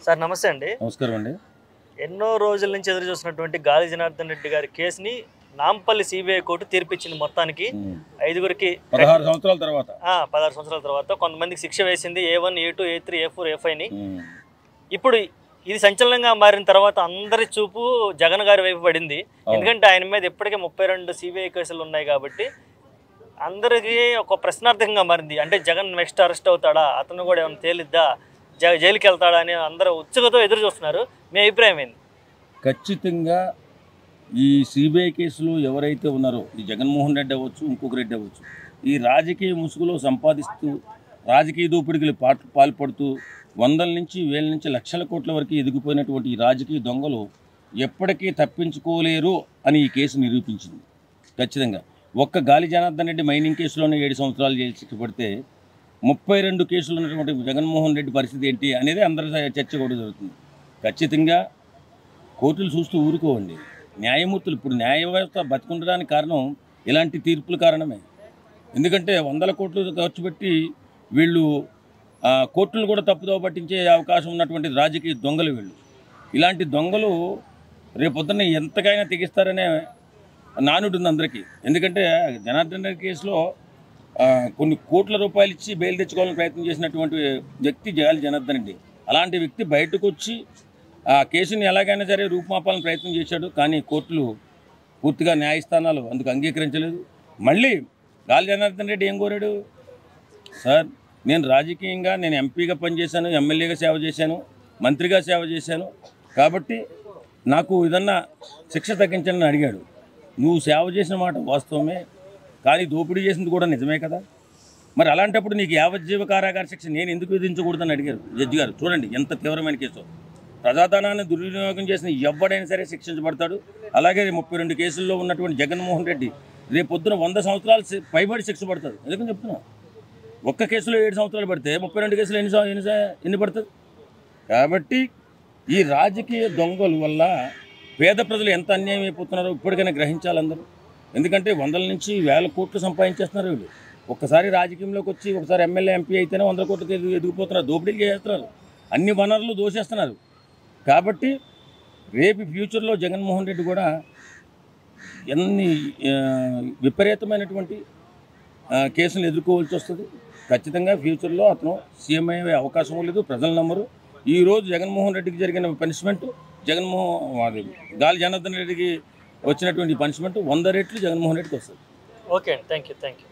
Sir నమస్తే అండి. నమస్కారం అండి. ఎన్నో రోజుల నుంచి ఎదురు చూస్తున్నటువంటి గాలి జనార్దన్ రెడ్డి గారి కేసుని నాంపల్లి సిబిఐ కోర్టు తీర్పిచ్చింది. మొత్తానికి 5గురికి 16 సంవత్సరాల తర్వాత 16 సంవత్సరాల తర్వాత కొంతమందికి శిక్ష వేసింది. A1, A2, A3, A4, A5ని. ఇప్పుడు ఇది సంచలనంగా మారిన తర్వాత అందరి చూపు జగన్ గారి వైపు పడింది. ఎందుకంటే ఆయన మీద ఇప్పటికే 32 సిబిఐ కేసులు ఉన్నాయి కాబట్టి అందరికీ ఒక ప్రశ్నార్థకంగా మారింది. అంటే జగన్ నెక్స్ట్ అరెస్ట్ అవుతాడా, అతను కూడా ఏమైనా తేలిద్దా, జైలుకి వెళ్తాడా అని అందరూ ఉత్సుకతో ఎదురు చూస్తున్నారు. మీ అభిప్రాయం ఏంది? ఖచ్చితంగా ఈ సిబిఐ కేసులో ఎవరైతే ఉన్నారో, ఈ జగన్మోహన్ రెడ్డి అవ్వచ్చు, ఇంకొక రెడ్డి అవ్వచ్చు, ఈ రాజకీయ ముసుగులో సంపాదిస్తూ రాజకీయ దోపిడికి పాల్పడుతూ వందల నుంచి వేల నుంచి లక్షల కోట్ల వరకు ఎదిగిపోయినటువంటి ఈ రాజకీయ దొంగలు ఎప్పటికీ తప్పించుకోలేరు అని ఈ కేసు నిరూపించింది. ఖచ్చితంగా ఒక్క గాలి జనార్దన్ రెడ్డి మైనింగ్ కేసులోనే 7 సంవత్సరాలు జైలు శిక్ష పడితే 32 కేసులు ఉన్నటువంటి జగన్మోహన్ రెడ్డి పరిస్థితి ఏంటి అనేది అందరి చర్చ కూడా జరుగుతుంది. ఖచ్చితంగా కోర్టులు చూస్తూ ఊరుకోవండి. న్యాయమూర్తులు ఇప్పుడు న్యాయ వ్యవస్థ బతుకుండడానికి కారణం ఇలాంటి తీర్పుల కారణమే. ఎందుకంటే 100 కోట్లు ఖర్చు పెట్టి వీళ్ళు కోర్టులు కూడా తప్పుదోవ పట్టించే అవకాశం ఉన్నటువంటి రాజకీయ దొంగలు వీళ్ళు. ఇలాంటి దొంగలు రేపొద్దున్న ఎంతకైనా తెగిస్తారనే నానుడు ఉంది అందరికీ. ఎందుకంటే జనార్దన్ రెడ్డి కేసులో కొన్ని కోట్ల రూపాయలు ఇచ్చి బెయిల్ తెచ్చుకోవాలని ప్రయత్నం చేసినటువంటి వ్యక్తి గాలి జనార్దన్ రెడ్డి. అలాంటి వ్యక్తి బయటకు వచ్చి ఆ కేసుని ఎలాగైనా సరే రూపుమాపాలని ప్రయత్నం చేశాడు. కానీ కోర్టులు పూర్తిగా న్యాయస్థానాలు అందుకు అంగీకరించలేదు. మళ్ళీ గాలి జనార్దన్ రెడ్డి ఏం కోరాడు? సార్, నేను రాజకీయంగా నేను ఎంపీగా పనిచేశాను, ఎమ్మెల్యేగా సేవ చేశాను, మంత్రిగా సేవ చేశాను, కాబట్టి నాకు ఏదన్నా శిక్ష తగ్గించాలని అడిగాడు. నువ్వు సేవ చేసిన మాట వాస్తవమే, కానీ దోపిడీ చేసింది కూడా నిజమే కదా. మరి అలాంటప్పుడు నీకు యావజ్జీవ కారాగార శిక్ష నేను ఎందుకు విధించకూడదని అడిగారు జడ్జి గారు. చూడండి ఎంత తీవ్రమైన కేసు. ప్రజాధనాన్ని దుర్వినియోగం చేసిన ఎవడైనా సరే శిక్షించబడతాడు. అలాగే 32 కేసుల్లో ఉన్నటువంటి జగన్మోహన్ రెడ్డి రేపొద్దున 100 సంవత్సరాలు పైబడి శిక్ష పడతాడు. ఎందుకని చెప్తున్నా? ఒక్క కేసులో 7 సంవత్సరాలు పడితే 32 కేసులు ఎన్ని పడుతుంది? కాబట్టి ఈ రాజకీయ దొంగల వల్ల పేద ప్రజలు ఎంత అన్యాయం అయిపోతున్నారో ఇప్పటికైనా గ్రహించాలి అందరూ. ఎందుకంటే 100ల నుంచి 1000 కోట్లు సంపాదించేస్తున్నారు వీళ్ళు. ఒక్కసారి రాజకీయంలోకి వచ్చి ఒకసారి ఎమ్మెల్యే ఎంపీ అయితేనే 100 కోట్లకి ఎదిగిపోతున్నారు, దోపిడీలు చేస్తున్నారు, అన్ని వనరులు దోసేస్తున్నారు. కాబట్టి రేపు ఫ్యూచర్లో జగన్మోహన్ రెడ్డి కూడా ఎన్ని విపరీతమైనటువంటి కేసులు ఎదుర్కోవాల్సి వస్తుంది. ఖచ్చితంగా ఫ్యూచర్లో అతను సీఎం అయ్యే అవకాశం లేదు, ప్రజలు నమ్మరు. ఈరోజు జగన్మోహన్ రెడ్డికి జరిగిన పనిష్మెంట్ గాలి జనార్దన్ రెడ్డికి వచ్చినటువంటి పనిష్మెంట్ 100 రెట్లు జగన్మోహన్ రెడ్డికి వస్తుంది. ఓకే అండి, థ్యాంక్ యూ.